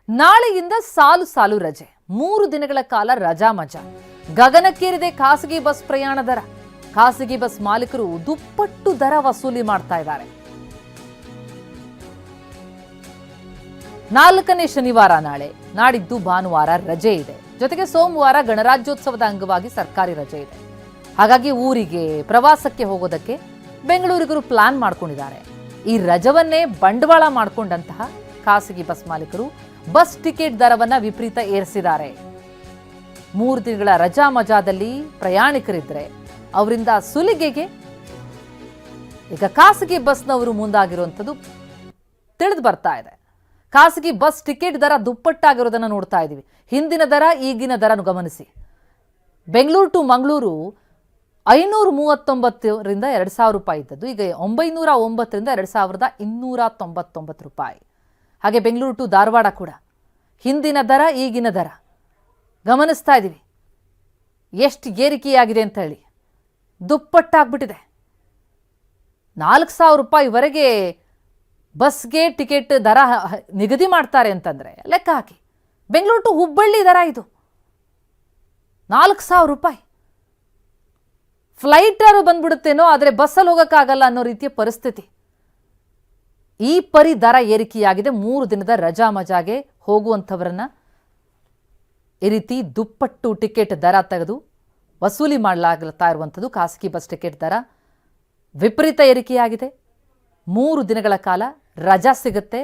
ನಾಳೆಯಿಂದ ಸಾಲು ಸಾಲು ರಜೆ, 3 ದಿನಗಳ ಕಾಲ ರಜಾ ಮಜಾ. ಗಗನಕ್ಕೇರಿದೆ ಖಾಸಗಿ ಬಸ್ ಪ್ರಯಾಣ ದರ. ಖಾಸಗಿ ಬಸ್ ಮಾಲೀಕರು ದುಪ್ಪಟ್ಟು ದರ ವಸೂಲಿ ಮಾಡ್ತಾ ಇದ್ದಾರೆ. 4ನೇ ಶನಿವಾರ ನಾಳೆ, ನಾಡಿದ್ದು ಭಾನುವಾರ ರಜೆ ಇದೆ. ಜೊತೆಗೆ ಸೋಮವಾರ ಗಣರಾಜ್ಯೋತ್ಸವದ ಅಂಗವಾಗಿ ಸರ್ಕಾರಿ ರಜೆ ಇದೆ. ಹಾಗಾಗಿ ಊರಿಗೆ ಪ್ರವಾಸಕ್ಕೆ ಹೋಗೋದಕ್ಕೆ ಬೆಂಗಳೂರಿಗರು ಪ್ಲಾನ್ ಮಾಡ್ಕೊಂಡಿದ್ದಾರೆ. ಈ ರಜವನ್ನೇ ಬಂಡವಾಳ ಮಾಡಿಕೊಂಡಂತಹ ಖಾಸಗಿ ಬಸ್ ಮಾಲೀಕರು ಬಸ್ ಟಿಕೆಟ್ ದರವನ್ನ ವಿಪರೀತ ಏರಿಸಿದ್ದಾರೆ. 3 ದಿನಗಳ ರಜಾ ಮಜಾದಲ್ಲಿ ಪ್ರಯಾಣಿಕರಿದ್ರೆ ಅವರಿಂದ ಸುಲಿಗೆಗೆ ಈಗ ಖಾಸಗಿ ಬಸ್ನವರು ಮುಂದಾಗಿರುವಂಥದ್ದು ತಿಳಿದು ಬರ್ತಾ ಇದೆ. ಖಾಸಗಿ ಬಸ್ ಟಿಕೆಟ್ ದರ ದುಪ್ಪಟ್ಟಾಗಿರೋದನ್ನ ನೋಡ್ತಾ ಇದ್ದೀವಿ. ಹಿಂದಿನ ದರ ಈಗಿನ ದರ ಗಮನಿಸಿ. ಬೆಂಗಳೂರು ಟು ಮಂಗಳೂರು 539ರಿಂದ 2000 ರೂಪಾಯಿ ಇದ್ದದ್ದು ಈಗ 909ರಿಂದ 2299 ರೂಪಾಯಿ. ಹಾಗೆ ಬೆಂಗಳೂರು ಟು ಧಾರವಾಡ ಕೂಡ ಹಿಂದಿನ ದರ ಈಗಿನ ದರ ಗಮನಿಸ್ತಾ ಇದ್ದೀವಿ. ಎಷ್ಟು ಏರಿಕೆಯಾಗಿದೆ ಅಂತ ಹೇಳಿ ದುಪ್ಪಟ್ಟಾಗ್ಬಿಟ್ಟಿದೆ. 4000 ರೂಪಾಯಿವರೆಗೆ ಬಸ್ಗೆ ಟಿಕೆಟ್ ದರ ನಿಗದಿ ಮಾಡ್ತಾರೆ ಅಂತಂದ್ರೆ ಲೆಕ್ಕ ಹಾಕಿ. ಬೆಂಗಳೂರು ಟು ಹುಬ್ಬಳ್ಳಿ ದರ ಇದು 4000 ರೂಪಾಯಿ. ಫ್ಲೈಟರು ಬಂದ್ಬಿಡುತ್ತೇನೋ, ಆದರೆ ಬಸ್ಸಲ್ಲಿ ಹೋಗೋಕ್ಕಾಗಲ್ಲ ಅನ್ನೋ ರೀತಿಯ ಪರಿಸ್ಥಿತಿ. ಈ ಪರಿ ದರ ಏರಿಕೆಯಾಗಿದೆ. 3 ದಿನದ ರಜಾ ಮಜಾಗೆ ಹೋಗುವಂಥವರನ್ನ ಈ ರೀತಿ ದುಪ್ಪಟ್ಟು ಟಿಕೆಟ್ ದರ ತೆಗೆದು ವಸೂಲಿ ಮಾಡಲಾಗ್ತಾ ಇರುವಂಥದ್ದು. ಖಾಸಗಿ ಬಸ್ ಟಿಕೆಟ್ ದರ ವಿಪರೀತ ಏರಿಕೆಯಾಗಿದೆ. 3 ದಿನಗಳ ಕಾಲ ರಜಾ ಸಿಗುತ್ತೆ.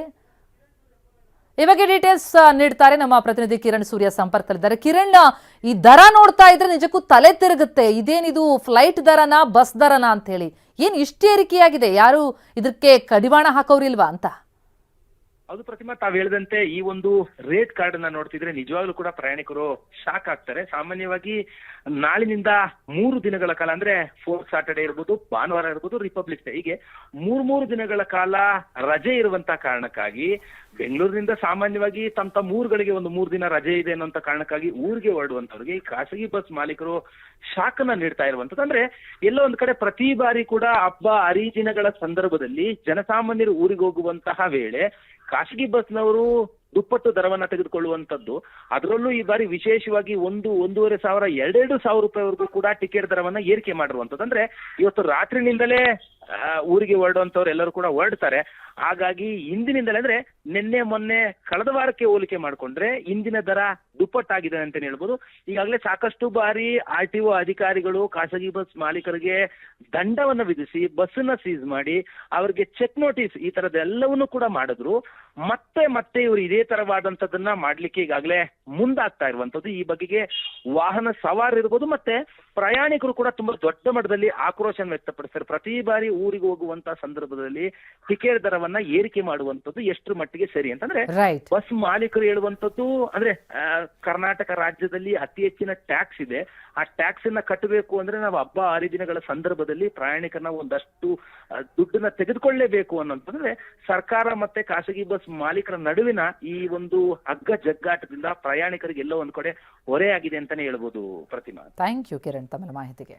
ಈ ಬಗ್ಗೆ ಡೀಟೇಲ್ಸ್ ನೀಡ್ತಾರೆ ನಮ್ಮ ಪ್ರತಿನಿಧಿ ಕಿರಣ್ ಸೂರ್ಯ ಸಂಪರ್ಕದಲ್ಲಿದ್ದಾರೆ. ಕಿರಣ್, ಈ ದರ ನೋಡ್ತಾ ಇದ್ರೆ ನಿಜಕ್ಕೂ ತಲೆ ತಿರುಗುತ್ತೆ. ಇದೇನಿದು ಫ್ಲೈಟ್ ದರನಾ ಬಸ್ ದರನಾ ಅಂತ ಹೇಳಿ, ಏನ್ ಇಷ್ಟು ಏರಿಕೆಯಾಗಿದೆ? ಯಾರು ಇದಕ್ಕೆ ಕಡಿವಾಣ ಹಾಕೋರಿಲ್ವಾ ಅಂತ? ಅದು ಪ್ರತಿಮಾ, ತಾವ್ ಹೇಳಿದಂತೆ ಈ ಒಂದು ರೇಟ್ ಕಾರ್ಡ್ ಅನ್ನ ನೋಡ್ತಿದ್ರೆ ನಿಜವಾಗ್ಲೂ ಕೂಡ ಪ್ರಯಾಣಿಕರು ಶಾಕ್ ಆಗ್ತಾರೆ. ಸಾಮಾನ್ಯವಾಗಿ ನಾಳಿನಿಂದ 3 ದಿನಗಳ ಕಾಲ, ಅಂದ್ರೆ 4th ಸ್ಯಾಟರ್ಡೆ ಇರ್ಬೋದು, ಭಾನುವಾರ ಇರ್ಬೋದು, ರಿಪಬ್ಲಿಕ್ ಡೇ, ಹೀಗೆ 3 ದಿನಗಳ ಕಾಲ ರಜೆ ಇರುವಂತ ಕಾರಣಕ್ಕಾಗಿ ಬೆಂಗಳೂರಿನಿಂದ ಸಾಮಾನ್ಯವಾಗಿ ತಮ್ಮ ಊರುಗಳಿಗೆ ಒಂದು 3 ದಿನ ರಜೆ ಇದೆ ಅನ್ನೋಂತ ಕಾರಣಕ್ಕಾಗಿ ಊರಿಗೆ ಹೊರಡುವಂತವ್ರಿಗೆ ಈ ಖಾಸಗಿ ಬಸ್ ಮಾಲೀಕರು ಶಾಕ್ ಅನ್ನ ನೀಡ್ತಾ ಇರುವಂತದ್ದು. ಅಂದ್ರೆ ಎಲ್ಲೋ ಒಂದ್ ಕಡೆ ಪ್ರತಿ ಬಾರಿ ಕೂಡ ಹಬ್ಬ ಹರಿದಿನಗಳ ಸಂದರ್ಭದಲ್ಲಿ ಜನಸಾಮಾನ್ಯರು ಊರಿಗೆ ಹೋಗುವಂತಹ ವೇಳೆ ಖಾಸಗಿ ಬಸ್ನವರು ದುಪ್ಪಟ್ಟು ದರವನ್ನ ತೆಗೆದುಕೊಳ್ಳುವಂತದ್ದು. ಅದರಲ್ಲೂ ಈ ಬಾರಿ ವಿಶೇಷವಾಗಿ 1,500 2,000 ರೂಪಾಯಿವರೆಗೂ ಕೂಡ ಟಿಕೆಟ್ ದರವನ್ನ ಏರಿಕೆ ಮಾಡಿರುವಂತದ್ದು. ಅಂದ್ರೆ ಇವತ್ತು ರಾತ್ರಿನಿಂದಲೇ ಊರಿಗೆ ಹೊರಡುವಂತವ್ರು ಎಲ್ಲರೂ ಕೂಡ ಹೊರಡ್ತಾರೆ. ಹಾಗಾಗಿ ಇಂದಿನಿಂದಲೇ, ಅಂದ್ರೆ ನಿನ್ನೆ ಮೊನ್ನೆ ಕಳೆದ ವಾರಕ್ಕೆ ಹೋಲಿಕೆ ಮಾಡ್ಕೊಂಡ್ರೆ ಇಂದಿನ ದರ ದುಪ್ಪಟ್ಟಾಗಿದೆ ಅಂತಾನೆ ಹೇಳ್ಬೋದು. ಈಗಾಗಲೇ ಸಾಕಷ್ಟು ಬಾರಿ RTO ಅಧಿಕಾರಿಗಳು ಖಾಸಗಿ ಬಸ್ ಮಾಲೀಕರಿಗೆ ದಂಡವನ್ನ ವಿಧಿಸಿ ಬಸ್ಸನ್ನ ಸೀಸ್ ಮಾಡಿ ಅವರಿಗೆ ಚೆಕ್ ನೋಟಿಸ್ ಈ ತರದೆಲ್ಲವನ್ನೂ ಕೂಡ ಮಾಡಿದ್ರು. ಮತ್ತೆ ಇವರು ಇದೇ ತರವಾದಂತದನ್ನ ಮಾಡ್ಲಿಕ್ಕೆ ಈಗಾಗಲೇ ಮುಂದಾಗ್ತಾ ಇರುವಂತದ್ದು. ಈ ಬಗೆಗೆ ವಾಹನ ಸವಾರರು ಇರ್ಬೋದು, ಮತ್ತೆ ಪ್ರಯಾಣಿಕರು ಕೂಡ ತುಂಬಾ ದೊಡ್ಡ ಮಟ್ಟದಲ್ಲಿ ಆಕ್ರೋಶ ವ್ಯಕ್ತಪಡಿಸ್ತಾರೆ. ಪ್ರತಿ ಬಾರಿ ಊರಿಗೆ ಹೋಗುವಂತ ಸಂದರ್ಭದಲ್ಲಿ ಟಿಕೆಟ್ ದರವನ್ನ ಏರಿಕೆ ಮಾಡುವಂತದ್ದು ಎಷ್ಟರ ಮಟ್ಟಿಗೆ ಸರಿ ಅಂತಂದ್ರೆ, ಬಸ್ ಮಾಲೀಕರು ಹೇಳುವಂತದ್ದು ಅಂದ್ರೆ ಕರ್ನಾಟಕ ರಾಜ್ಯದಲ್ಲಿ ಅತಿ ಹೆಚ್ಚಿನ ಟ್ಯಾಕ್ಸ್ ಇದೆ. ಆ ಟ್ಯಾಕ್ಸ್ ಅನ್ನ ಕಟ್ಟಬೇಕು ಅಂದ್ರೆ ನಾವು ಹಬ್ಬ ಹರಿದಿನಗಳ ಸಂದರ್ಭದಲ್ಲಿ ಪ್ರಯಾಣಿಕರನ್ನ ಒಂದಷ್ಟು ದುಡ್ಡನ್ನ ತೆಗೆದುಕೊಳ್ಳೇಬೇಕು ಅನ್ನೋಂತಂದ್ರೆ ಸರ್ಕಾರ ಮತ್ತೆ ಖಾಸಗಿ ಬಸ್ ಮಾಲೀಕರ ನಡುವಿನ ಈ ಒಂದು ಹಗ್ಗ ಜಗ್ಗಾಟದಿಂದ ಪ್ರಯಾಣಿಕರಿಗೆ ಎಲ್ಲೋ ಒಂದ್ ಕಡೆ ಹೊರೆಯಾಗಿದೆ ಅಂತಾನೆ ಹೇಳ್ಬೋದು. ಪ್ರತಿಮಾ, ಥ್ಯಾಂಕ್ ಯು ಕಿರಣ್ ತಮ್ಮ ಮಾಹಿತಿಗೆ.